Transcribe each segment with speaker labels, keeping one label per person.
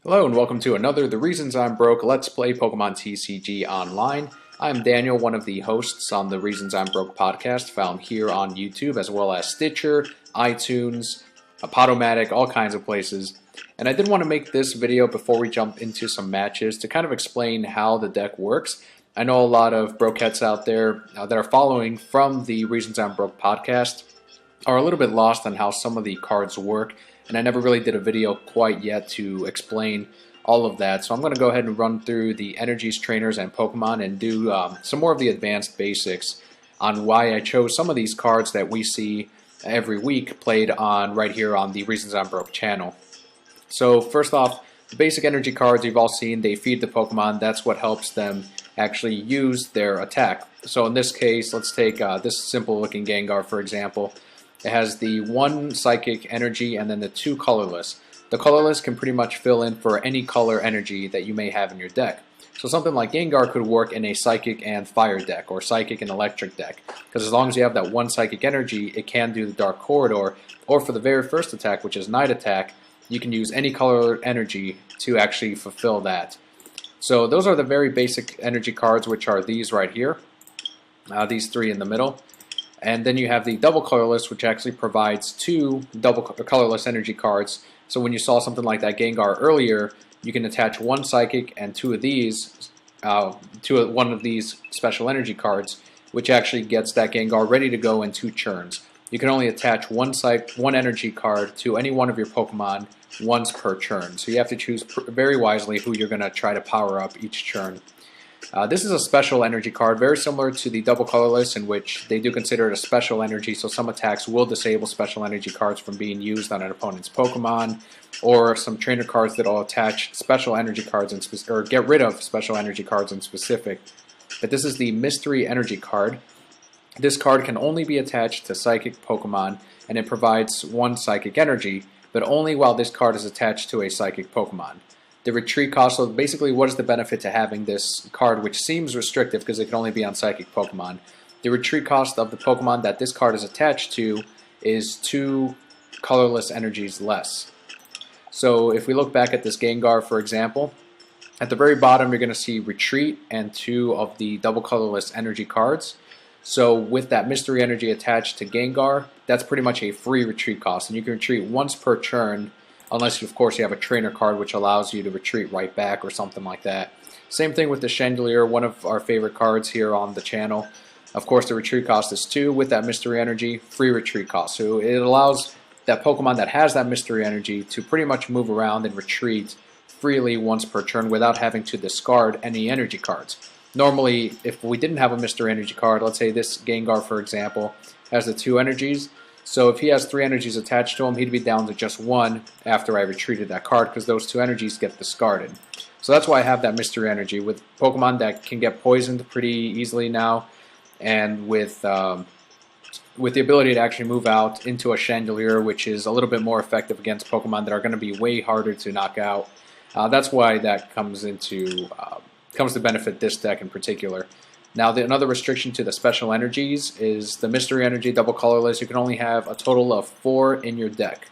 Speaker 1: Hello and welcome to another The Reasons I'm Broke Let's Play Pokemon TCG Online. I'm Daniel, one of the hosts on the Reasons I'm Broke podcast, found here on YouTube as well as Stitcher, iTunes, Podomatic, all kinds of places. And I did want to make this video before we jump into some matches to kind of explain how the deck works. I know a lot of Brokettes out there that are following from the Reasons I'm Broke podcast are a little bit lost on how some of the cards work, and I never really did a video quite yet to explain all of that. So I'm going to go ahead and run through the energies, trainers, and Pokemon and do some more of the advanced basics on why I chose some of these cards that we see every week played on right here on the Reasons I'm Broke channel. So first off, the basic energy cards you've all seen, they feed the Pokemon. That's what helps them actually use their attack. So in this case, let's take this simple looking Gengar for example. It has the 1 psychic energy and then the 2 colorless. The colorless can pretty much fill in for any color energy that you may have in your deck. So something like Gengar could work in a psychic and fire deck or psychic and electric deck. Because as long as you have that 1 psychic energy, it can do the Dark Corridor. Or for the very first attack, which is Night Attack, you can use any color energy to actually fulfill that. So those are the very basic energy cards, which are these right here. These 3 in the middle. And then you have the double colorless, which actually provides 2 double colorless energy cards. So when you saw something like that Gengar earlier, you can attach 1 psychic and 2 of these, one of these special energy cards, which actually gets that Gengar ready to go in 2 turns. You can only attach one energy card to any one of your Pokemon once per turn. So you have to choose very wisely who you're going to try to power up each turn. This is a special energy card, very similar to the double colorless, in which they do consider it a special energy, so some attacks will disable special energy cards from being used on an opponent's Pokemon, or some trainer cards that will attach special energy cards or get rid of special energy cards in specific. But this is the mystery energy card. This card can only be attached to psychic Pokemon, and it provides 1 psychic energy, but only while this card is attached to a psychic Pokemon. The retreat cost, so basically what is the benefit to having this card, which seems restrictive because it can only be on psychic Pokemon. The retreat cost of the Pokemon that this card is attached to is 2 colorless energies less. So if we look back at this Gengar for example, at the very bottom you're going to see retreat and 2 of the double colorless energy cards. So with that mystery energy attached to Gengar, that's pretty much a free retreat cost, and you can retreat once per turn. Unless, of course, you have a trainer card which allows you to retreat right back or something like that. Same thing with the Chandelure, one of our favorite cards here on the channel. Of course, the retreat cost is 2 with that mystery energy, free retreat cost. So it allows that Pokemon that has that mystery energy to pretty much move around and retreat freely once per turn without having to discard any energy cards. Normally, if we didn't have a mystery energy card, let's say this Gengar, for example, has the 2 energies. So if he has 3 energies attached to him, he'd be down to just 1 after I retreated that card because those 2 energies get discarded. So that's why I have that mystery energy with Pokemon that can get poisoned pretty easily now, and with the ability to actually move out into a Chandelure, which is a little bit more effective against Pokemon that are going to be way harder to knock out. That's why that comes to benefit this deck in particular. Now, another restriction to the special energies is the mystery energy double colorless. You can only have a total of 4 in your deck.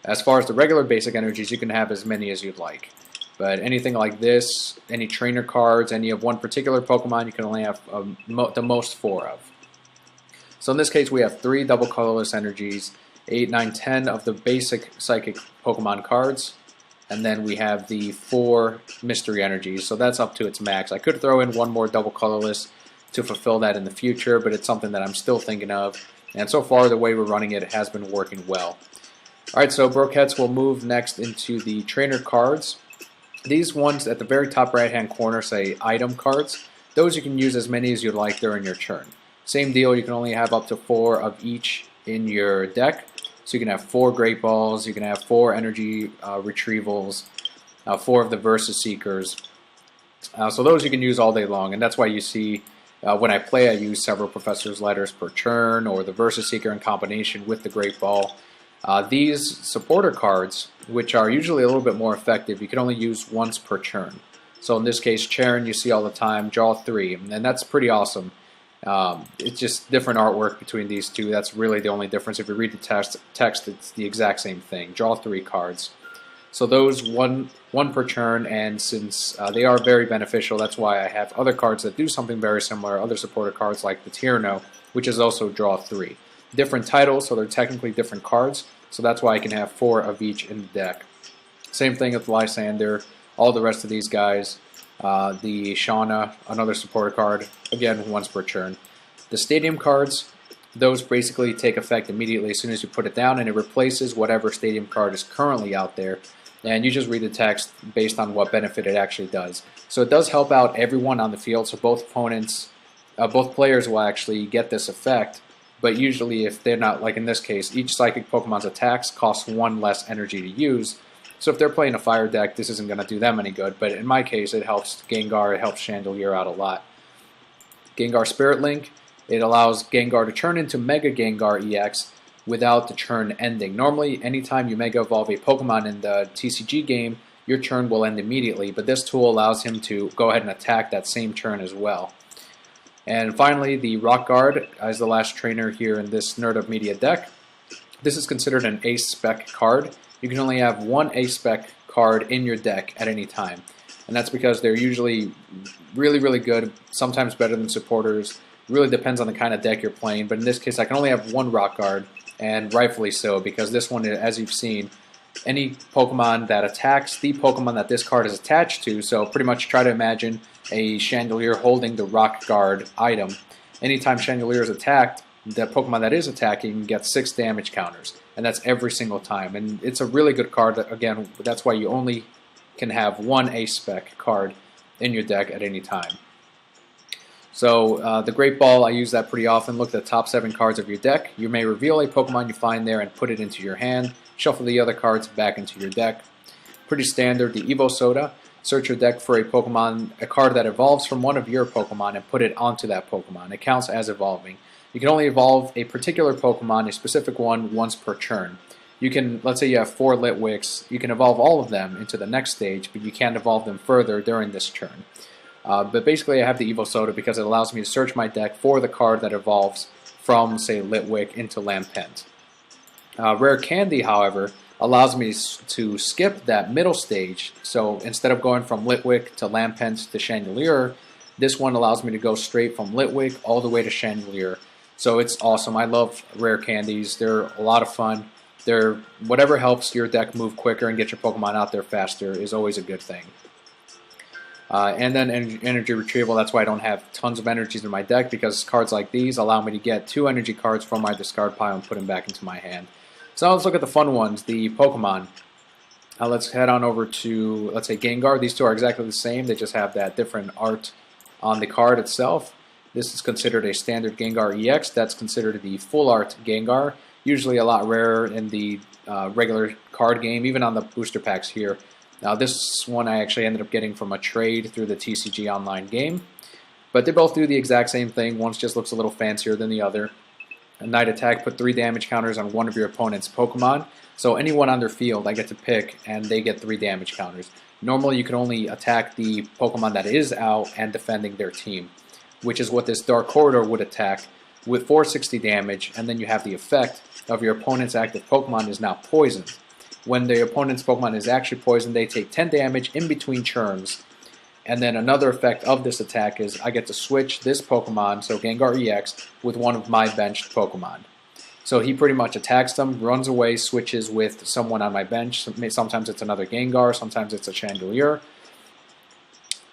Speaker 1: As far as the regular basic energies, you can have as many as you'd like. But anything like this, any trainer cards, any of one particular Pokemon, you can only have the most 4 of. So in this case, we have 3 double colorless energies, 8, 9, 10 of the basic psychic Pokemon cards, and then we have the 4 mystery energies, so that's up to its max. I could throw in 1 more double colorless to fulfill that in the future, but it's something that I'm still thinking of. And so far, the way we're running it has been working well. Alright, so Brokettes will move next into the trainer cards. These ones at the very top right-hand corner say item cards. Those you can use as many as you'd like during your turn. Same deal, you can only have up to 4 of each in your deck. So you can have 4 Great Balls, you can have 4 energy retrievals, 4 of the Versus Seekers. So those you can use all day long, and that's why you see when I play I use several Professor's Letters per turn, or the Versus Seeker in combination with the Great Ball. These supporter cards, which are usually a little bit more effective, you can only use once per turn. So in this case, Charon you see all the time, draw 3, and that's pretty awesome. It's just different artwork between these two. That's really the only difference. If you read the text, it's the exact same thing. Draw 3 cards. So those one per turn, and since they are very beneficial, that's why I have other cards that do something very similar, other supporter cards like the Tyranno, which is also draw 3. Different titles, so they're technically different cards, so that's why I can have 4 of each in the deck. Same thing with Lysander, all the rest of these guys. The Shauna, another supporter card, again once per turn. The Stadium cards, those basically take effect immediately as soon as you put it down, and it replaces whatever Stadium card is currently out there. And you just read the text based on what benefit it actually does. So it does help out everyone on the field, so both opponents, both players will actually get this effect. But usually if they're not, like in this case, each Psychic Pokemon's attacks cost 1 less energy to use. So if they're playing a fire deck, this isn't going to do them any good. But in my case, it helps Gengar, it helps Chandelure out a lot. Gengar Spirit Link, it allows Gengar to turn into Mega Gengar EX without the turn ending. Normally, anytime you Mega Evolve a Pokemon in the TCG game, your turn will end immediately. But this tool allows him to go ahead and attack that same turn as well. And finally, the Rock Guard as the last trainer here in this Nerd of Media deck. This is considered an Ace Spec card. You can only have 1 Ace Spec card in your deck at any time. And that's because they're usually really, really good, sometimes better than supporters. Really depends on the kind of deck you're playing. But in this case, I can only have 1 Rock Guard, and rightfully so, because this one, as you've seen, any Pokemon that attacks the Pokemon that this card is attached to, so pretty much try to imagine a Chandelure holding the Rock Guard item. Anytime Chandelure is attacked, the Pokemon that is attacking gets 6 damage counters, and that's every single time. And it's a really good card. Again, that's why you only can have 1 Ace Spec card in your deck at any time. So the Great Ball, I use that pretty often. Look at the top 7 cards of your deck. You may reveal a Pokemon you find there and put it into your hand. Shuffle the other cards back into your deck. Pretty standard. The Evo Soda. Search your deck for a Pokemon, a card that evolves from one of your Pokemon, and put it onto that Pokemon. It counts as evolving. You can only evolve a particular Pokemon, a specific one, once per turn. You can, let's say you have 4 Litwicks, you can evolve all of them into the next stage, but you can't evolve them further during this turn. But basically I have the Evo Soda because it allows me to search my deck for the card that evolves from, say, Litwick into Lampent. Rare Candy, however, allows me to skip that middle stage. So instead of going from Litwick to Lampent to Chandelure, this one allows me to go straight from Litwick all the way to Chandelure. So it's awesome. I love rare candies. They're a lot of fun. Whatever helps your deck move quicker and get your Pokemon out there faster is always a good thing. And then energy retrieval, that's why I don't have tons of energies in my deck, because cards like these allow me to get 2 energy cards from my discard pile and put them back into my hand. So now let's look at the fun ones, the Pokemon. Let's head on over to, let's say, Gengar. These two are exactly the same. They just have that different art on the card itself. This is considered a standard Gengar EX. That's considered the full art Gengar. Usually a lot rarer in the regular card game, even on the booster packs here. Now this one I actually ended up getting from a trade through the TCG online game. But they both do the exact same thing. One just looks a little fancier than the other. A Night Attack, put 3 damage counters on one of your opponent's Pokemon. So anyone on their field I get to pick, and they get 3 damage counters. Normally you can only attack the Pokemon that is out and defending their team, which is what this Dark Corridor would attack with 460 damage, and then you have the effect of your opponent's active Pokemon is now poisoned. When the opponent's Pokemon is actually poisoned, they take 10 damage in between turns. And then another effect of this attack is I get to switch this Pokemon, so Gengar EX, with one of my benched Pokemon. So he pretty much attacks them, runs away, switches with someone on my bench. Sometimes it's another Gengar, sometimes it's a Chandelure.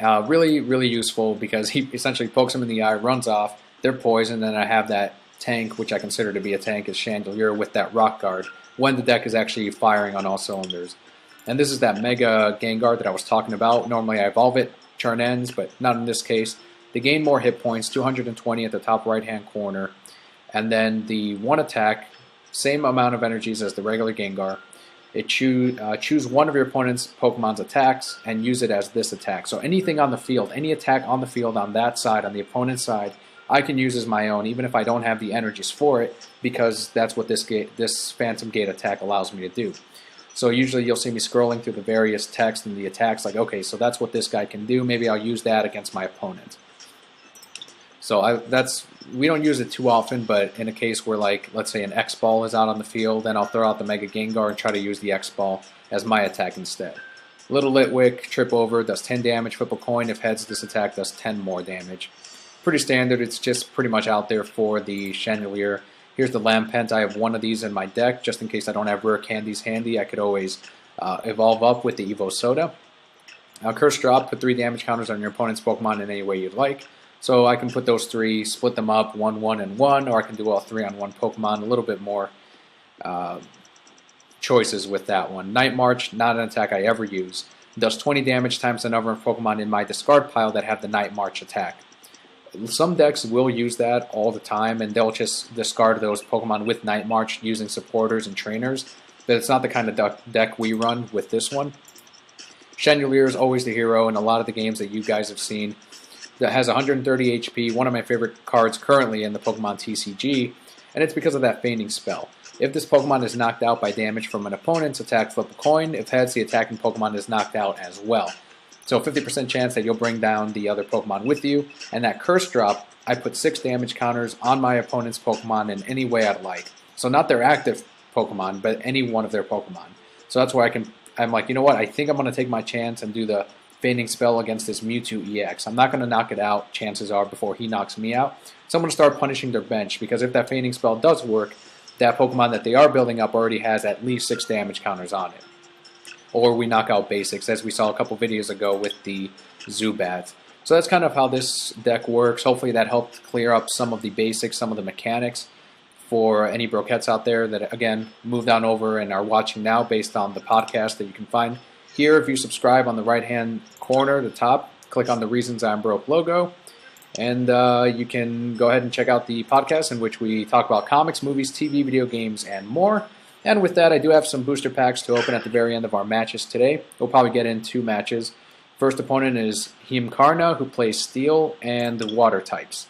Speaker 1: Really, really useful because he essentially pokes them in the eye, runs off, they're poisoned, and I have that tank, which I consider to be a tank, is Chandelure with that Rock Guard when the deck is actually firing on all cylinders. And this is that Mega Gengar that I was talking about. Normally I evolve it, turn ends, but not in this case. They gain more hit points, 220 at the top right hand corner. And then the one attack, same amount of energies as the regular Gengar. It choose one of your opponent's Pokemon's attacks and use it as this attack. So anything on the field, any attack on the field on that side, on the opponent's side, I can use as my own, even if I don't have the energies for it, because that's what this Phantom Gate attack allows me to do. So usually you'll see me scrolling through the various text and the attacks, like, okay, so that's what this guy can do. Maybe I'll use that against my opponent. So that's we don't use it too often, but in a case where, like, let's say an X-Ball is out on the field, then I'll throw out the Mega Gengar and try to use the X-Ball as my attack instead. Little Litwick, trip over, does 10 damage, flip a coin. If heads, this attack does 10 more damage. Pretty standard. It's just pretty much out there for the Chandelure. Here's the Lampent. I have one of these in my deck, just in case I don't have rare candies handy. I could always evolve up with the Evo Soda. Curse Drop, put 3 damage counters on your opponent's Pokemon in any way you'd like. So I can put those 3, split them up, 1, 1, and 1, or I can do all 3 on one Pokemon. A little bit more choices with that one. Night March, not an attack I ever use. Does 20 damage times the number of Pokemon in my discard pile that have the Night March attack. Some decks will use that all the time, and they'll just discard those Pokemon with Night March using supporters and trainers. But it's not the kind of deck we run with this one. Chandelure is always the hero in a lot of the games that you guys have seen. That has 130 HP, one of my favorite cards currently in the Pokemon TCG, and it's because of that Feigning spell. If this Pokemon is knocked out by damage from an opponent's attack, flip a coin. If heads, the attacking Pokemon is knocked out as well. So 50% chance that you'll bring down the other Pokemon with you. And that Curse Drop, I put 6 damage counters on my opponent's Pokemon in any way I'd like. So not their active Pokemon, but any one of their Pokemon. So that's where I'm like, you know what, I think I'm going to take my chance and do the Feigning spell against this Mewtwo EX. I'm not going to knock it out, chances are, before he knocks me out. So I'm going to start punishing their bench, because if that Feigning spell does work, that Pokemon that they are building up already has at least 6 damage counters on it. Or we knock out basics, as we saw a couple videos ago with the Zubat. So that's kind of how this deck works. Hopefully that helped clear up some of the basics, some of the mechanics for any Brokettes out there that, again, moved on over and are watching now based on the podcast that you can find here. If you subscribe on the right-hand corner, the top, click on the Reasons I'm Broke logo, and you can go ahead and check out the podcast in which we talk about comics, movies, TV, video games, and more. And with that, I do have some booster packs to open at the very end of our matches today. We'll probably get in 2 matches. First opponent is Himkarna, who plays Steel and the Water types.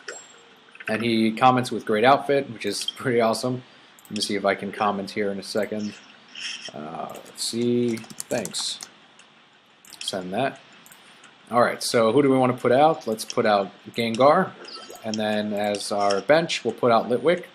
Speaker 1: And he comments with great outfit, which is pretty awesome. Let me see if I can comment here in a second. Let's see. Thanks. Send that. Alright, so who do we want to put out? Let's put out Gengar. And then as our bench, we'll put out Litwick.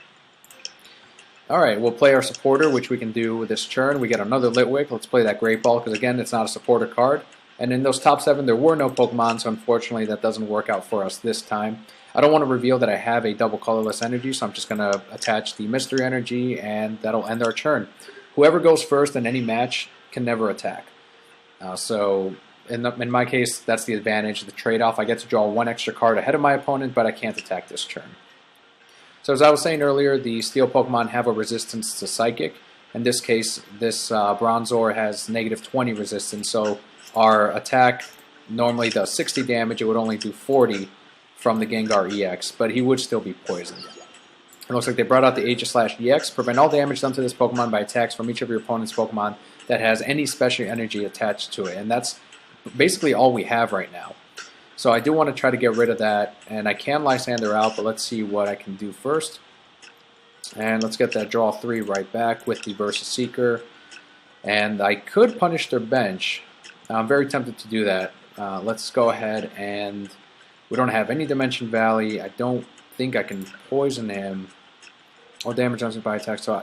Speaker 1: Alright, we'll play our supporter, which we can do with this turn. We get another Litwick. Let's play that Great Ball, because again, it's not a supporter card. And in those top 7, there were no Pokemon, so unfortunately that doesn't work out for us this time. I don't want to reveal that I have a double colorless energy, so I'm just going to attach the mystery energy, and that'll end our turn. Whoever goes first in any match can never attack. So in my case, that's the advantage, the trade-off. I get to draw 1 extra card ahead of my opponent, but I can't attack this turn. So as I was saying earlier, the Steel Pokemon have a resistance to Psychic. In this case, this Bronzor has negative 20 resistance, so our attack normally does 60 damage. It would only do 40 from the Gengar EX, but he would still be poisoned. It looks like they brought out the Aegis/EX. Prevent all damage done to this Pokemon by attacks from each of your opponent's Pokemon that has any special energy attached to it. And that's basically all we have right now. So I do want to try to get rid of that, and I can Lysander out, but let's see what I can do first. And let's get that draw 3 right back with the Versus Seeker. And I could punish their bench. I'm very tempted to do that. Let's go ahead, and we don't have any Dimension Valley. I don't think I can poison him or damage on him by attack, so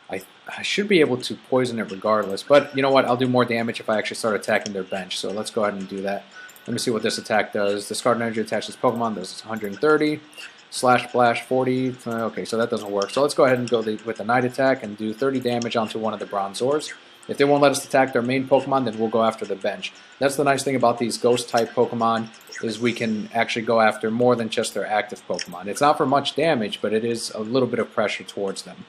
Speaker 1: I should be able to poison it regardless. But you know what? I'll do more damage if I actually start attacking their bench. So let's go ahead and do that. Let me see what this attack does. Discard energy attaches Pokemon does 130. Slash Splash 40. Okay, so that doesn't work. So let's go ahead and go with the Night Attack and do 30 damage onto one of the Bronzors. If they won't let us attack their main Pokemon, then we'll go after the bench. That's the nice thing about these Ghost-type Pokemon, is we can actually go after more than just their active Pokemon. It's not for much damage, but it is a little bit of pressure towards them.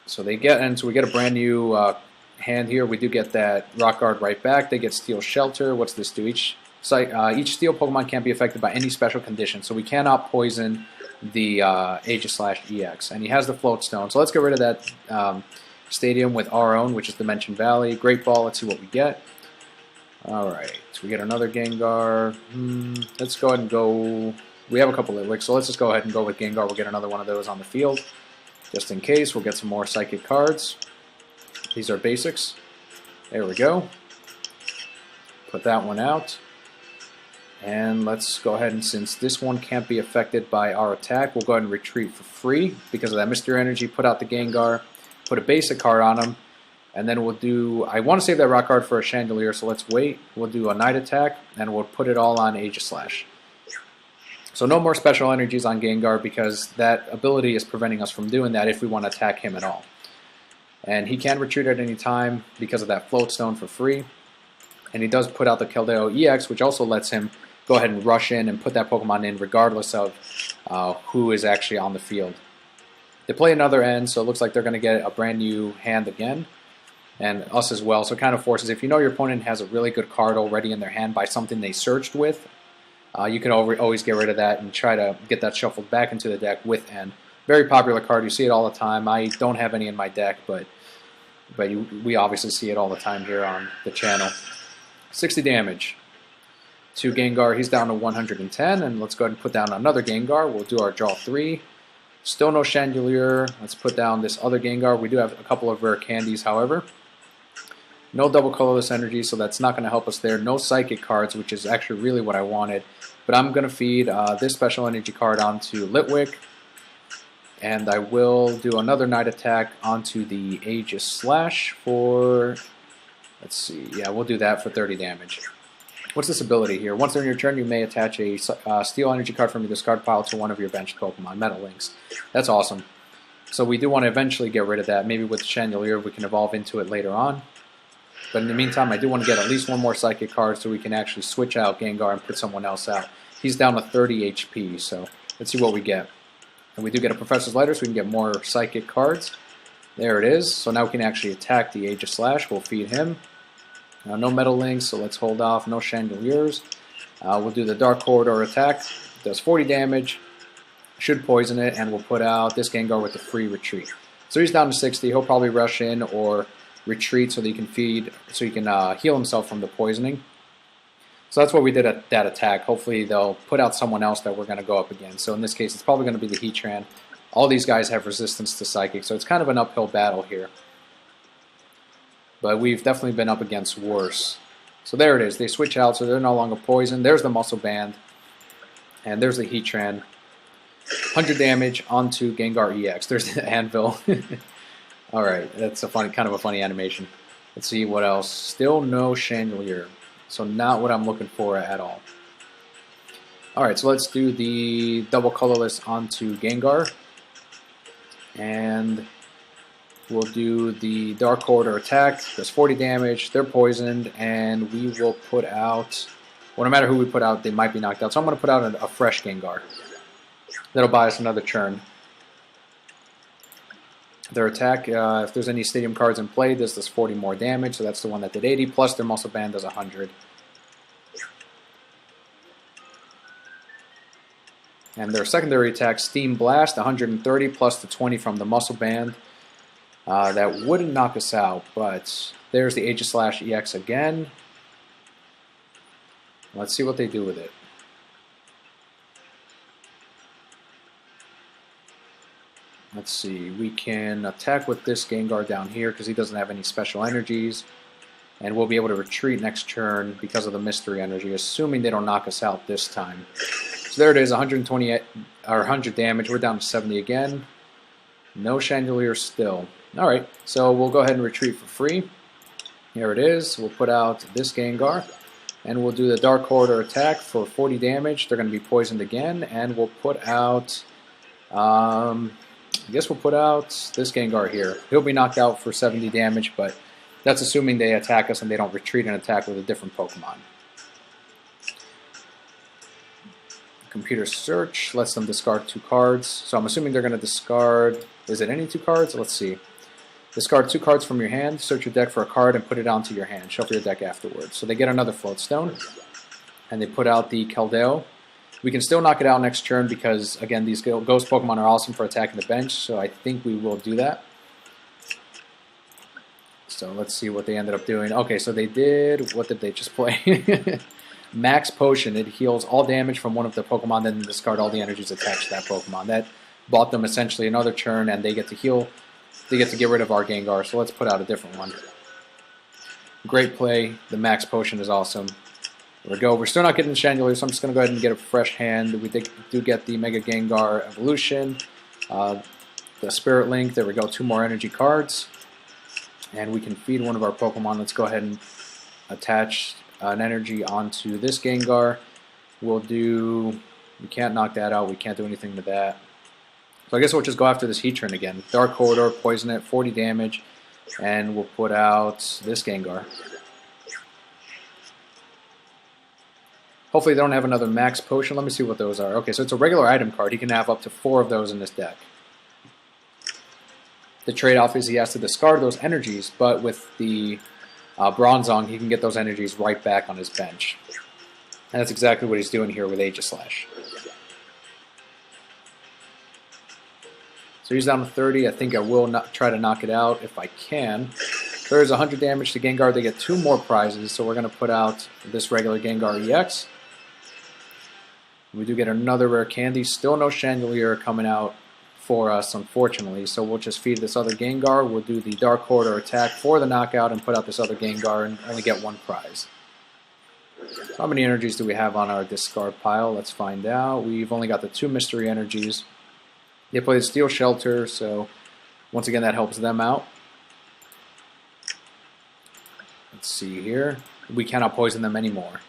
Speaker 1: So we get a brand new hand here. We do get that Rock Guard right back. They get Steel Shelter. What's this do? Each Steel Pokemon can't be affected by any special condition, so we cannot poison the Aegis/EX. And he has the Float Stone, so let's get rid of that Stadium with our own, which is Dimension Valley. Great Ball, let's see what we get. Alright, so we get another Gengar. Let's go ahead and go... We have a couple of Litwicks, so let's just go ahead and go with Gengar. We'll get another one of those on the field. Just in case, we'll get some more Psychic cards. These are basics. There we go. Put that one out. And let's go ahead, and since this one can't be affected by our attack, we'll go ahead and retreat for free because of that Mystery Energy. Put out the Gengar, put a basic card on him, and then we'll do... I want to save that rock card for a Chandelure, so let's wait. We'll do a Night Attack, and we'll put it all on Aegislash. So no more special energies on Gengar because that ability is preventing us from doing that if we want to attack him at all. And he can retreat at any time because of that Float Stone for free. And he does put out the Keldeo EX, which also lets him go ahead and rush in and put that Pokemon in regardless of who is actually on the field. They play another end, so it looks like they're going to get a brand new hand again, and us as well. So it kind of forces, if you know your opponent has a really good card already in their hand by something they searched with, you can always get rid of that and try to get that shuffled back into the deck with end. Very popular card. You see it all the time. I don't have any in my deck, but we obviously see it all the time here on the channel. 60 damage to Gengar. He's down to 110, and let's go ahead and put down another Gengar. We'll do our draw 3. Still no Chandelure. Let's put down this other Gengar. We do have a couple of rare candies, however. No double colorless energy, so that's not going to help us there. No psychic cards, which is actually really what I wanted. But I'm going to feed this special energy card onto Litwick, and I will do another Night Attack onto the Aegislash for... Let's see. Yeah, we'll do that for 30 damage. What's this ability here? Once during your turn, you may attach a Steel Energy card from your discard pile to one of your benched Pokemon. Metal Links. That's awesome. So we do want to eventually get rid of that. Maybe with Chandelure, we can evolve into it later on. But in the meantime, I do want to get at least one more Psychic card so we can actually switch out Gengar and put someone else out. He's down to 30 HP, so let's see what we get. And we do get a Professor's Letter, so we can get more Psychic cards. There it is. So now we can actually attack the Aegislash. We'll feed him. No Metal Links, so let's hold off. No Chandelures. We'll do the Dark Corridor attack. Does 40 damage. Should poison it, and we'll put out this Gengar with the free retreat. So he's down to 60. He'll probably rush in or retreat so that he can feed, so he can heal himself from the poisoning. So that's what we did at that attack. Hopefully they'll put out someone else that we're going to go up against. So in this case, it's probably going to be the Heatran. All these guys have resistance to Psychic, so it's kind of an uphill battle here. But we've definitely been up against worse. So there it is. They switch out, so they're no longer poisoned. There's the Muscle Band. And there's the Heatran. 100 damage onto Gengar EX. There's the Anvil. Alright, that's a kind of a funny animation. Let's see what else. Still no Chandelure. So not what I'm looking for at all. Alright, so let's do the double colorless onto Gengar. And we'll do the Dark Corridor attack. Does 40 damage. They're poisoned. And we will put out... Well, no matter who we put out, they might be knocked out. So I'm going to put out a fresh Gengar. That'll buy us another turn. Their attack, if there's any Stadium cards in play, this does 40 more damage. So that's the one that did 80. Plus their Muscle Band does 100. And their secondary attack, Steam Blast, 130 plus the 20 from the Muscle Band. That wouldn't knock us out, but there's the Aegislash EX again. Let's see what they do with it. Let's see, we can attack with this Gengar down here because he doesn't have any special energies. And we'll be able to retreat next turn because of the Mystery Energy, assuming they don't knock us out this time. So there it is, 120 or 100 damage. We're down to 70 again. No Chandelure still. Alright, so we'll go ahead and retreat for free. Here it is. We'll put out this Gengar. And we'll do the Dark Corridor attack for 40 damage. They're going to be poisoned again. And we'll put out... I guess we'll put out this Gengar here. He'll be knocked out for 70 damage, but that's assuming they attack us and they don't retreat and attack with a different Pokemon. Computer search lets them discard 2 cards. So I'm assuming they're going to discard... Is it any 2 cards? Let's see. Discard 2 cards from your hand, search your deck for a card, and put it onto your hand. Shuffle your deck afterwards. So they get another Float Stone, and they put out the Keldeo. We can still knock it out next turn because, again, these Ghost Pokemon are awesome for attacking the bench, so I think we will do that. So let's see what they ended up doing. Okay, so they did... What did they just play? Max Potion. It heals all damage from one of the Pokemon, then discard all the energies attached to that Pokemon. That bought them essentially another turn, and they get to heal... They get to get rid of our Gengar, so let's put out a different one. Great play. The Max Potion is awesome. There we go. We're still not getting the Chandelure, so I'm just going to go ahead and get a fresh hand. We do get the Mega Gengar Evolution, the Spirit Link. There we go. 2 more energy cards. And we can feed one of our Pokemon. Let's go ahead and attach an energy onto this Gengar. We'll do... We can't knock that out. We can't do anything to that. So I guess we'll just go after this Heatran again. Dark Corridor, poison it, 40 damage. And we'll put out this Gengar. Hopefully they don't have another max potion. Let me see what those are. Okay, so it's a regular item card. He can have up to 4 of those in this deck. The trade-off is he has to discard those energies, but with the Bronzong, he can get those energies right back on his bench. And that's exactly what he's doing here with Aegislash. So he's down to 30. I think I will try to knock it out if I can. There's 100 damage to Gengar. They get 2 more prizes, so we're going to put out this regular Gengar EX. We do get another rare candy. Still no Chandelure coming out for us, unfortunately. So we'll just feed this other Gengar. We'll do the Dark Corridor attack for the knockout and put out this other Gengar and only get 1 prize. So how many energies do we have on our discard pile? Let's find out. We've only got the 2 mystery energies. They played Steel Shelter, so once again that helps them out. Let's see here. We cannot poison them anymore.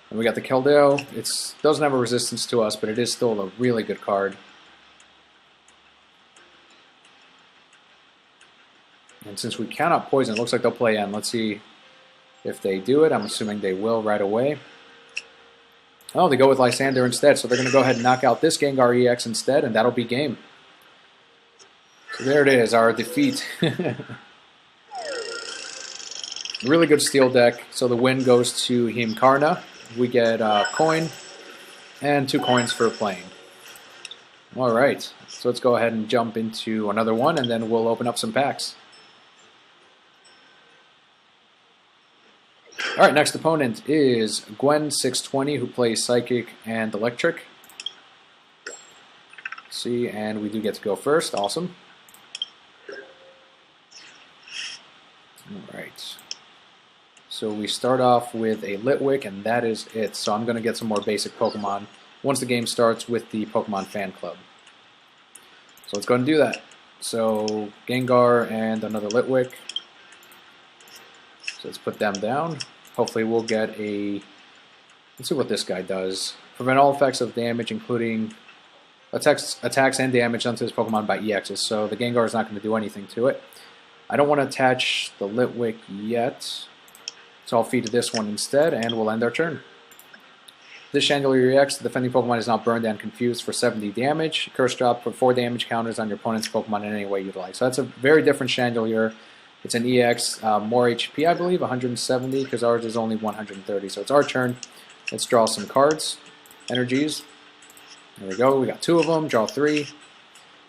Speaker 1: And we got the Keldeo. It doesn't have a resistance to us, but it is still a really good card. And since we cannot poison, it looks like they'll play N. Let's see if they do it. I'm assuming they will right away. Oh, they go with Lysander instead, so they're going to go ahead and knock out this Gengar EX instead, and that'll be game. So there it is, our defeat. Really good steel deck. So the win goes to Himkarna. We get a coin and 2 coins for playing. Alright, so let's go ahead and jump into another one, and then we'll open up some packs. Alright, next opponent is Gwen620, who plays Psychic and Electric. Let's see, and we do get to go first. Awesome. Alright. So we start off with a Litwick, and that is it. So I'm going to get some more basic Pokemon once the game starts with the Pokemon Fan Club. So let's go and do that. So Gengar and another Litwick. So let's put them down. Hopefully we'll get a... Let's see what this guy does. Prevent all effects of damage, including attacks and damage onto this Pokemon by EXs. So the Gengar is not going to do anything to it. I don't want to attach the Litwick yet. So I'll feed this one instead, and we'll end our turn. This Chandelure EX, the defending Pokemon is now burned and confused for 70 damage. Curse drop, put 4 damage counters on your opponent's Pokemon in any way you'd like. So that's a very different Chandelure. It's an EX, more HP, I believe, 170, because ours is only 130. So it's our turn. Let's draw some cards. Energies. There we go. We got 2 of them. Draw 3.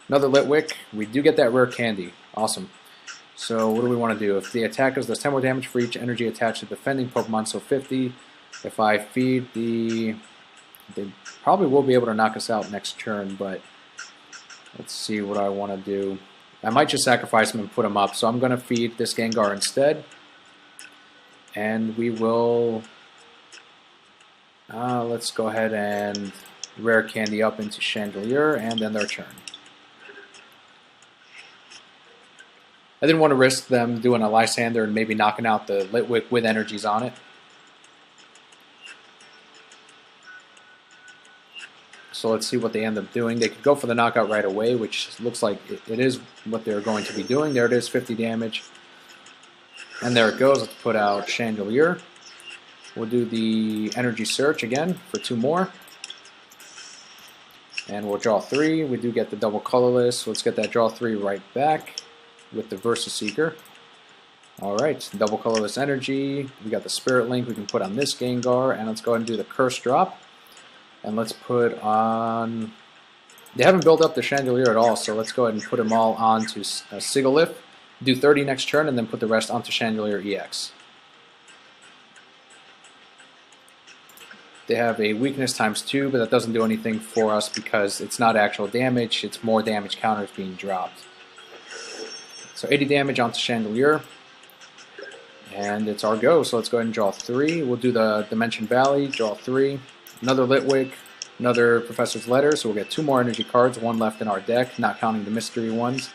Speaker 1: Another Litwick. We do get that rare candy. Awesome. So what do we want to do? If the attack does 10 more damage for each energy attached to defending Pokemon, so 50. If I feed the... They probably will be able to knock us out next turn, but let's see what I want to do. I might just sacrifice him and put him up, so I'm going to feed this Gengar instead. And we will... let's go ahead and rare candy up into Chandelure, and then their turn. I didn't want to risk them doing a Lysander and maybe knocking out the Litwick with energies on it. So let's see what they end up doing. They could go for the knockout right away, which looks like it is what they're going to be doing. There it is, 50 damage. And there it goes. Let's put out Chandelure. We'll do the Energy Search again for 2 more. And we'll draw 3. We do get the double colorless. So let's get that draw 3 right back with the Versus Seeker. Alright, double colorless energy. We got the Spirit Link we can put on this Gengar, and let's go ahead and do the Curse Drop. And let's put on... They haven't built up the Chandelure at all, so let's go ahead and put them all onto Sigilyph. Do 30 next turn, and then put the rest onto Chandelure EX. They have a weakness ×2, but that doesn't do anything for us because it's not actual damage, it's more damage counters being dropped. So 80 damage onto Chandelure. And it's our go, so let's go ahead and draw 3. We'll do the Dimension Valley, draw 3. Another Litwick, another Professor's Letter, so we'll get 2 more energy cards, 1 left in our deck, not counting the mystery ones.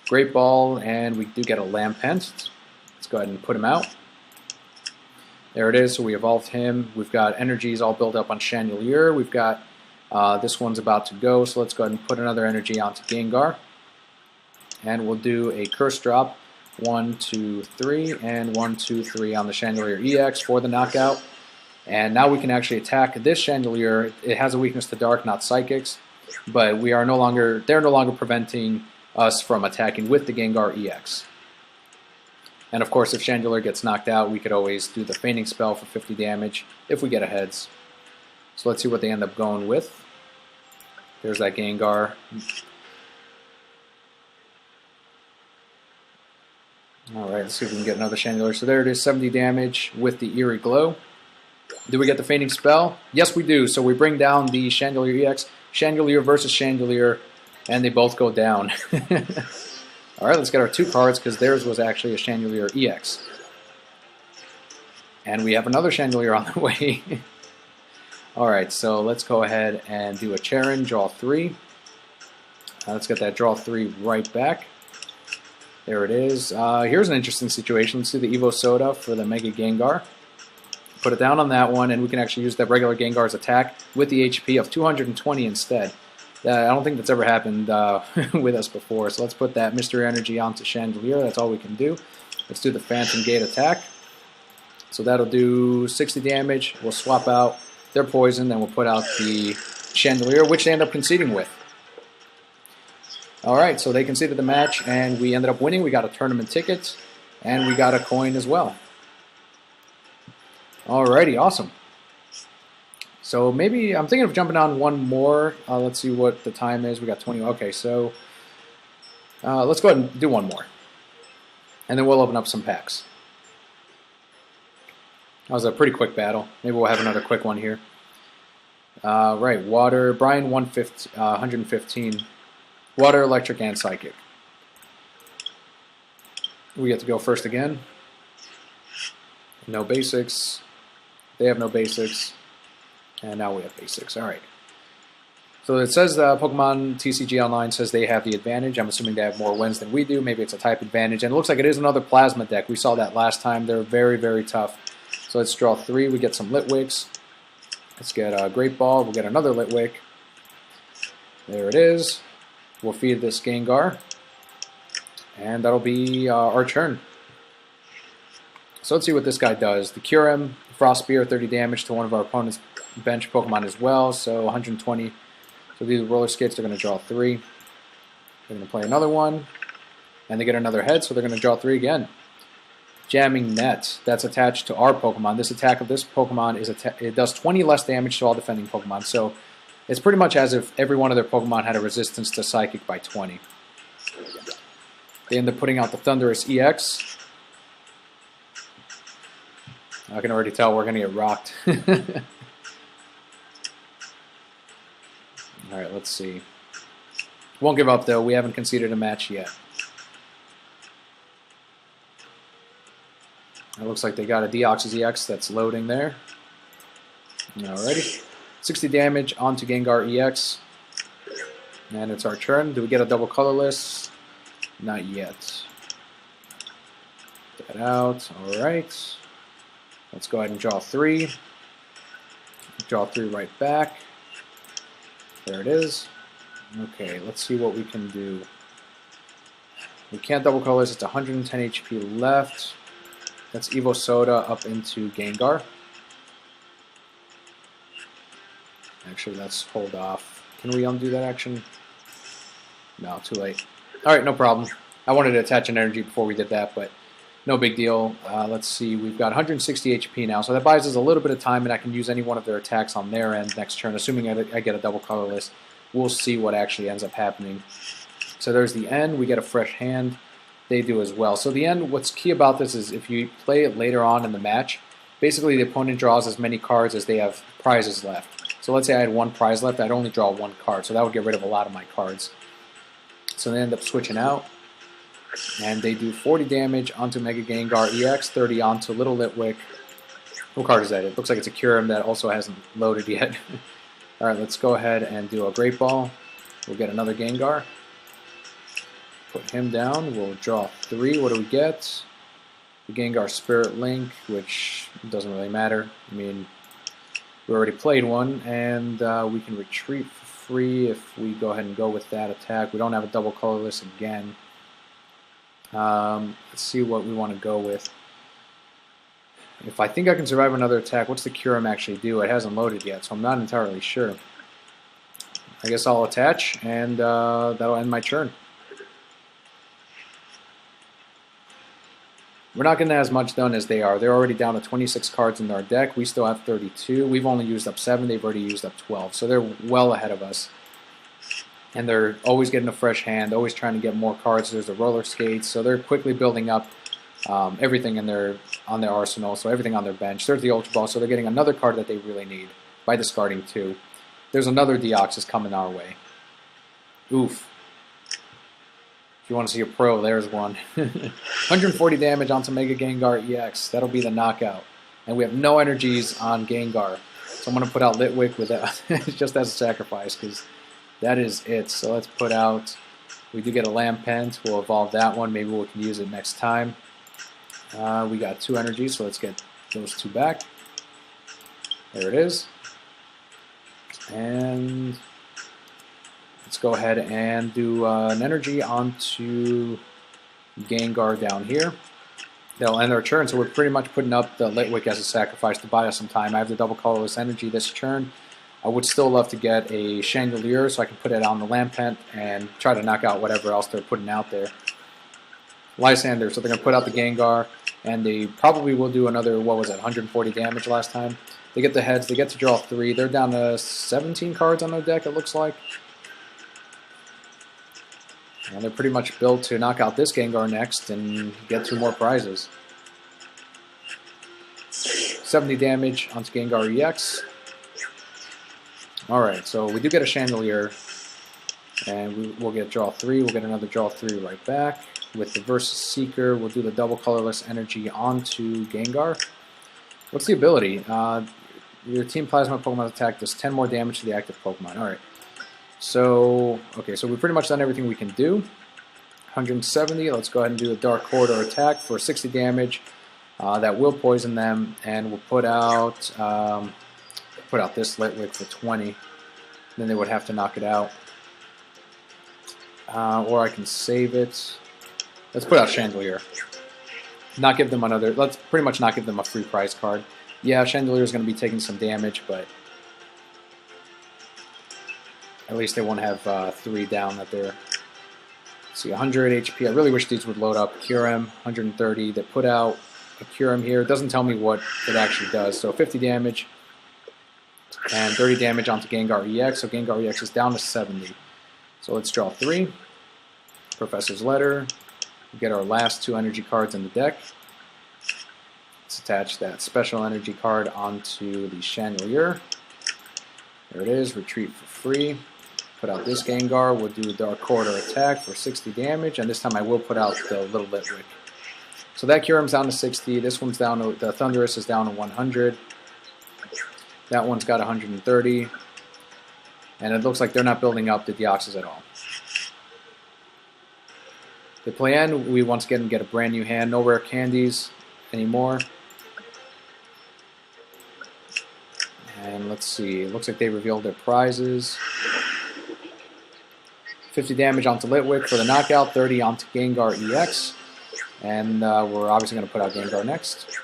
Speaker 1: Great Ball, and we do get a Lampent. Let's go ahead and put him out. There it is, so we evolved him. We've got energies all built up on Chandelure. We've got, this one's about to go, so let's go ahead and put another energy onto Gengar. And we'll do a Curse Drop. 1, 2, 3, and 1, 2, 3 on the Chandelure EX for the knockout. And now we can actually attack this Chandelure. It has a weakness to Dark, not Psychics, but they're no longer preventing us from attacking with the Gengar EX. And of course, if Chandelure gets knocked out, we could always do the Feigning Spell for 50 damage if we get a heads. So let's see what they end up going with. There's that Gengar. Alright, let's see if we can get another Chandelure. So there it is, 70 damage with the Eerie Glow. Do we get the Feigning Spell? Yes, we do. So we bring down the Chandelure EX, Chandelure versus Chandelure, and they both go down. Alright, let's get our 2 cards, because theirs was actually a Chandelure EX. And we have another Chandelure on the way. Alright, so let's go ahead and do a Charon, draw 3. Let's get that draw 3 right back. There it is. Here's an interesting situation. Let's do the Evo Soda for the Mega Gengar. Put it down on that one, and we can actually use that regular Gengar's attack with the HP of 220 instead. I don't think that's ever happened with us before. So let's put that Mystery Energy onto Chandelure. That's all we can do. Let's do the Phantom Gate attack. So that'll do 60 damage. We'll swap out their poison, then we'll put out the Chandelure, which they end up conceding with. Alright, so they conceded the match, and we ended up winning. We got a tournament ticket, and we got a coin as well. Alrighty, awesome. So maybe, I'm thinking of jumping on one more. Let's see what the time is. We got 20. Okay, so let's go ahead and do one more. And then we'll open up some packs. That was a pretty quick battle. Maybe we'll have another quick one here. Right, Water, Brian 115. Water, Electric, and Psychic. We get to go first again. No basics. They have no basics. And now we have basics. Alright. So it says Pokemon TCG Online says they have the advantage. I'm assuming they have more wins than we do. Maybe it's a type advantage. And it looks like it is another Plasma deck. We saw that last time. They're very, very tough. So let's draw 3. We get some Litwicks. Let's get a Great Ball. We'll get another Litwick. There it is. We'll feed this Gengar, and that'll be our turn. So let's see what this guy does. The Kyurem, Frost Spear, 30 damage to one of our opponent's bench Pokemon as well, so 120. So these roller skates are going to draw 3. They're going to play another one, and they get another head, so they're going to draw 3 again. Jamming Net, that's attached to our Pokemon. This attack of this Pokemon it does 20 less damage to all defending Pokemon, so it's pretty much as if every one of their Pokemon had a resistance to Psychic by 20. They end up putting out the Thundurus EX. I can already tell we're going to get rocked. Alright, let's see. Won't give up, though. We haven't conceded a match yet. It looks like they got a Deoxys EX that's loading there. Alrighty. 60 damage onto Gengar EX. And it's our turn. Do we get a double colorless? Not yet. Get that out. Alright. Let's go ahead and draw 3. Draw 3 right back. There it is. Okay, let's see what we can do. We can't double colors. It's 110 HP left. That's Evo Soda up into Gengar. Actually, let's hold off. Can we undo that action? No, too late. Alright, no problem. I wanted to attach an energy before we did that, but no big deal. Let's see, we've got 160 HP now, so that buys us a little bit of time, and I can use any one of their attacks on their end next turn, assuming I get a double colorless. We'll see what actually ends up happening. So there's the end. We get a fresh hand. They do as well. So the end, what's key about this is if you play it later on in the match, basically the opponent draws as many cards as they have prizes left. So let's say I had 1 prize left, I'd only draw 1 card, so that would get rid of a lot of my cards. So they end up switching out. And they do 40 damage onto Mega Gengar EX, 30 onto Little Litwick. What card is that? It looks like it's a Kyurem that also hasn't loaded yet. Alright, let's go ahead and do a Great Ball. We'll get another Gengar. Put him down. We'll draw 3. What do we get? The Gengar Spirit Link, which doesn't really matter. I mean, we already played one, and we can retreat for free if we go ahead and go with that attack. We don't have a double colorless again. Let's see what we want to go with. If I think I can survive another attack, what's the Kyurem actually do? It hasn't loaded yet, so I'm not entirely sure. I guess I'll attach, and that'll end my turn. We're not getting as much done as they are. They're already down to 26 cards in our deck. We still have 32. We've only used up 7. They've already used up 12. So they're well ahead of us. And they're always getting a fresh hand, always trying to get more cards. There's the roller skates. So they're quickly building up everything on their arsenal. So everything on their bench. There's the Ultra Ball. So they're getting another card that they really need by discarding 2. There's another Deoxys coming our way. Oof. If you want to see a pro, there's one. 140 damage onto Mega Gengar EX. That'll be the knockout. And we have no energies on Gengar. So I'm going to put out Litwick with that just as a sacrifice, because that is it. So let's put out, we do get a Lampent. We'll evolve that one. Maybe we can use it next time. We got 2 energies, so let's get those 2 back. There it is. And let's go ahead and do an energy onto Gengar down here. That'll end our turn, so we're pretty much putting up the Litwick as a sacrifice to buy us some time. I have the double colorless energy this turn. I would still love to get a Chandelure so I can put it on the Lampent and try to knock out whatever else they're putting out there. Lysander, so they're going to put out the Gengar, and they probably will do another, what was it, 140 damage last time. They get the heads, they get to draw 3. They're down to 17 cards on their deck, it looks like. And they're pretty much built to knock out this Gengar next and get 2 more prizes. 70 damage onto Gengar EX. Alright, so we do get a Chandelure. And we'll get draw 3. We'll get another draw 3 right back. With the Versus Seeker, we'll do the double colorless energy onto Gengar. What's the ability? Your Team Plasma Pokemon attack does 10 more damage to the active Pokemon. Alright. So, okay, so we've pretty much done everything we can do. 170, let's go ahead and do a Dark Corridor attack for 60 damage. That will poison them, and we'll put out this Litwick for 20. Then they would have to knock it out. Or I can save it. Let's put out Chandelure. Not give them another, let's pretty much not give them a free prize card. Yeah, Chandelure is going to be taking some damage, but at least they won't have 3 down that they're... Let's see, 100 HP. I really wish these would load up. Kyurem, 130. They put out a Kyurem here. It doesn't tell me what it actually does. So 50 damage and 30 damage onto Gengar EX. So Gengar EX is down to 70. So let's draw 3. Professor's Letter. Get our last 2 energy cards in the deck. Let's attach that special energy card onto the Chandelure. There it is, retreat for free. Put out this Gengar, we'll do a Dark Corridor attack for 60 damage, and this time I will put out the Little Litwick. So that Kyurem's down to 60, this one's down to, the Thundurus is down to 100. That one's got 130. And it looks like they're not building up the Deoxys at all. They play in, we once again get a brand new hand, no rare candies anymore. And let's see, it looks like they revealed their prizes. 50 damage onto Litwick for the knockout, 30 onto Gengar EX. And we're obviously going to put out Gengar next.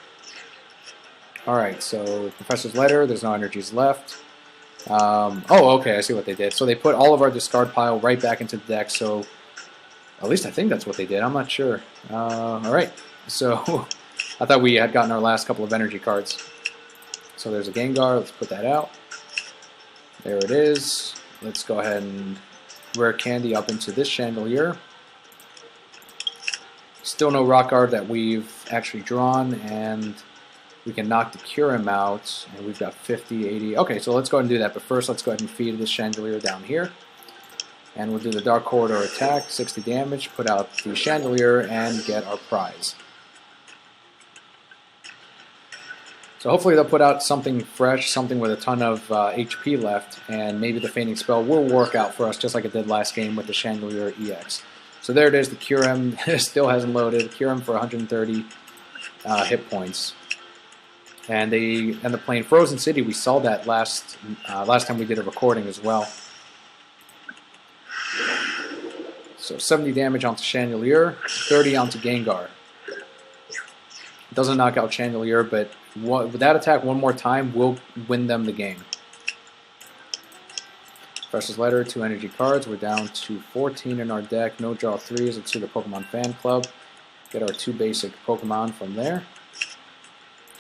Speaker 1: Alright, so Professor's Letter, there's no energies left. Oh, okay, I see what they did. So they put all of our discard pile right back into the deck, so at least I think that's what they did, I'm not sure. Alright, so I thought we had gotten our last couple of energy cards. So there's a Gengar, let's put that out. There it is. Let's go ahead and rare candy up into this Chandelure. Still no rock guard that we've actually drawn, and we can knock the Kyurem out, and we've got 50, 80. Okay, so let's go ahead and do that, but first let's go ahead and feed this Chandelure down here. And we'll do the Dark Corridor attack, 60 damage, put out the Chandelure, and get our prize. So hopefully they'll put out something fresh, something with a ton of HP left, and maybe the Fainting Spell will work out for us just like it did last game with the Chandelure EX. So there it is, the Cure M still hasn't loaded. Cure M for 130 hit points. And they end up playing Frozen City. We saw that last time we did a recording as well. So 70 damage onto Chandelure, 30 onto Gengar. Doesn't knock out Chandelure, but with that attack one more time, we'll win them the game. Precious Letter, 2 energy cards. We're down to 14 in our deck. No draw 3s. Let's see the Pokemon Fan Club. Get our 2 basic Pokemon from there.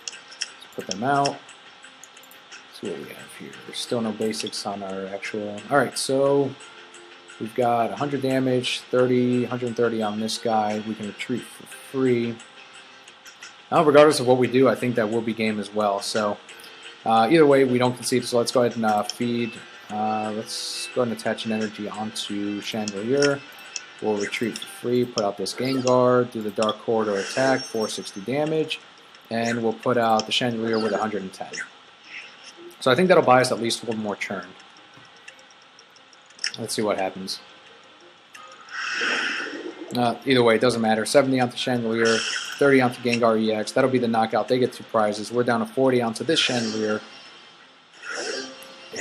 Speaker 1: Let's put them out. Let's see what we have here. There's still no basics on our actual... Alright, so we've got 100 damage, 130 on this guy. We can retreat for free. Now, regardless of what we do, I think that will be game as well. So either way, we don't concede. So let's go ahead and feed... let's go ahead and attach an energy onto Chandelure. We'll retreat for free, put out this Gengar, do the Dark Corridor attack, 460 damage, and we'll put out the Chandelure with 110. So I think that'll buy us at least one more turn. Let's see what happens. Either way, it doesn't matter. 70 onto Chandelure, 30 onto Gengar EX. That'll be the knockout. They get 2 prizes. We're down to 40 onto this Chandelure.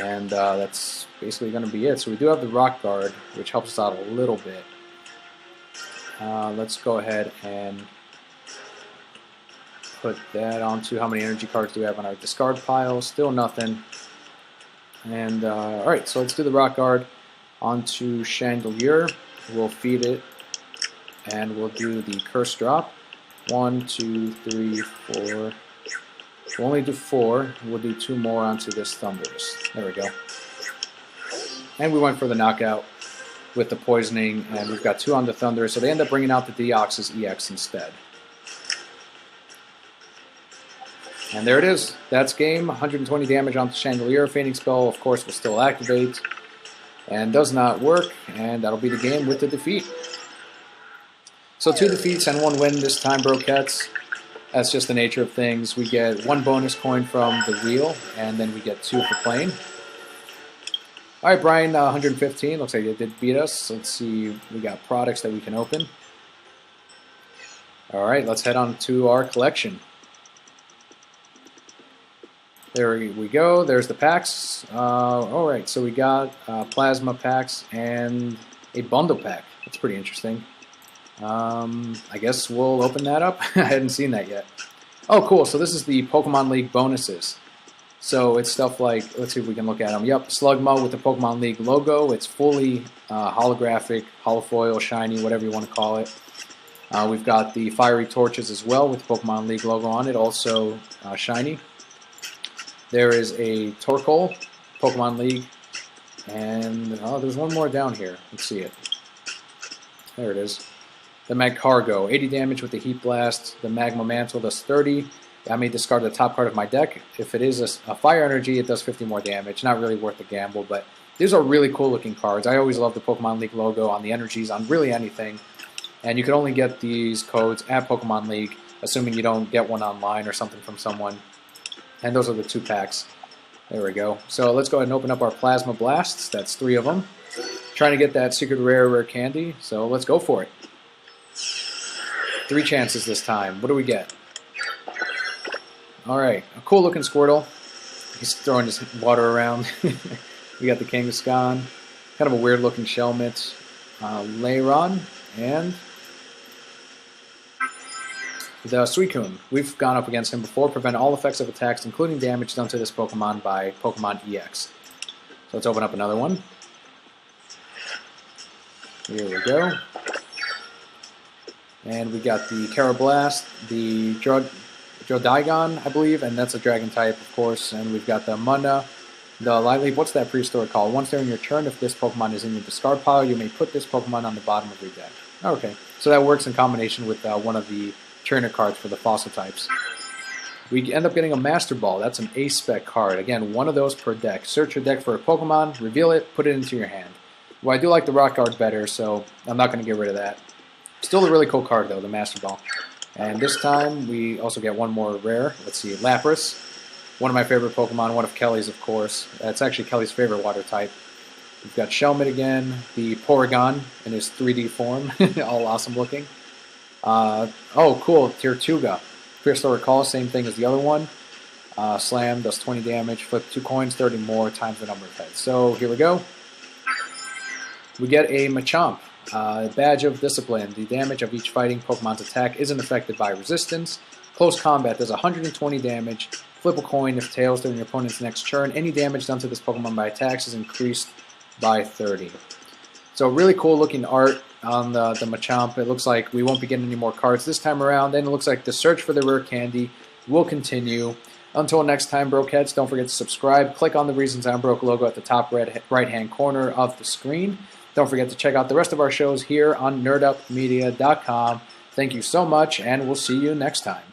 Speaker 1: And that's basically going to be it. So we do have the Rock Guard, which helps us out a little bit. Let's go ahead and put that onto how many energy cards do we have on our discard pile. Still nothing. And alright, so let's do the Rock Guard onto Chandelure. We'll feed it. And we'll do the Curse Drop. 1, 2, 3, 4... We'll only do 4. We'll do 2 more onto this Thundurus. There we go. And we went for the knockout with the poisoning, and we've got 2 on the Thundurus, so they end up bringing out the Deoxys EX instead. And there it is. That's game. 120 damage onto Chandelure. Fainting Spell, of course, will still activate. And does not work, and that'll be the game with the defeat. So 2 defeats and 1 win this time, Brokettes. That's just the nature of things. We get 1 bonus coin from the wheel, and then we get 2 for playing. Alright, Brian, 115. Looks like they did beat us. Let's see. We got products that we can open. Alright, let's head on to our collection. There we go. There's the packs. Alright, so we got plasma packs and a bundle pack. That's pretty interesting. I guess we'll open that up. I hadn't seen that yet. Oh, cool. So this is the Pokemon League bonuses. So it's stuff like, let's see if we can look at them. Yep, Slugma with the Pokemon League logo. It's fully holographic, holofoil, shiny, whatever you want to call it. We've got the Fiery Torches as well with the Pokemon League logo on it, also shiny. There is a Torkoal, Pokemon League. And there's one more down here. Let's see it. There it is. The Magcargo, 80 damage with the Heat Blast. The Magma Mantle does 30. I may discard the top card of my deck. If it is a Fire Energy, it does 50 more damage. Not really worth the gamble, but these are really cool looking cards. I always love the Pokemon League logo on the energies, on really anything. And you can only get these codes at Pokemon League, assuming you don't get one online or something from someone. And those are the 2 packs. There we go. So let's go ahead and open up our Plasma Blasts. That's 3 of them. Trying to get that secret rare candy, so let's go for it. 3 chances this time. What do we get? Alright, a cool looking Squirtle. He's throwing his water around. We got the Kangaskhan. Kind of a weird looking Shelmet. Lairon. And the Suicune. We've gone up against him before. Prevent all effects of attacks, including damage done to this Pokemon by Pokemon EX. So let's open up another one. Here we go. And we got the Carablast, the Drodigon, I believe, and that's a Dragon type, of course. And we've got the Munna, the Lileaf. What's that prehistoric called? Once during your turn, if this Pokemon is in your discard pile, you may put this Pokemon on the bottom of your deck. Okay, so that works in combination with one of the trainer cards for the fossil types. We end up getting a Master Ball. That's an A-Spec card. Again, one of those per deck. Search your deck for a Pokemon, reveal it, put it into your hand. Well, I do like the rock guard better, so I'm not going to get rid of that. Still a really cool card, though, the Master Ball. And this time, we also get one more rare. Let's see, Lapras. One of my favorite Pokemon, one of Kelly's, of course. That's actually Kelly's favorite water type. We've got Shelmet again, the Porygon in his 3D form, all awesome looking. Oh, cool, Tirtuga. Crystal Recall, same thing as the other one. Slam, does 20 damage, flip 2 coins, 30 more times the number of heads. So here we go. We get a Machamp, Badge of Discipline. The damage of each fighting Pokemon's attack isn't affected by resistance. Close combat does 120 damage. Flip a coin if tails during your opponent's next turn. Any damage done to this Pokemon by attacks is increased by 30. So really cool looking art on the Machamp. It looks like we won't be getting any more cards this time around. And it looks like the search for the rare candy will continue. Until next time, Brokettes, don't forget to subscribe. Click on the Reasons I'm Broke logo at the top right-hand corner of the screen. Don't forget to check out the rest of our shows here on nerdupmedia.com. Thank you so much, and we'll see you next time.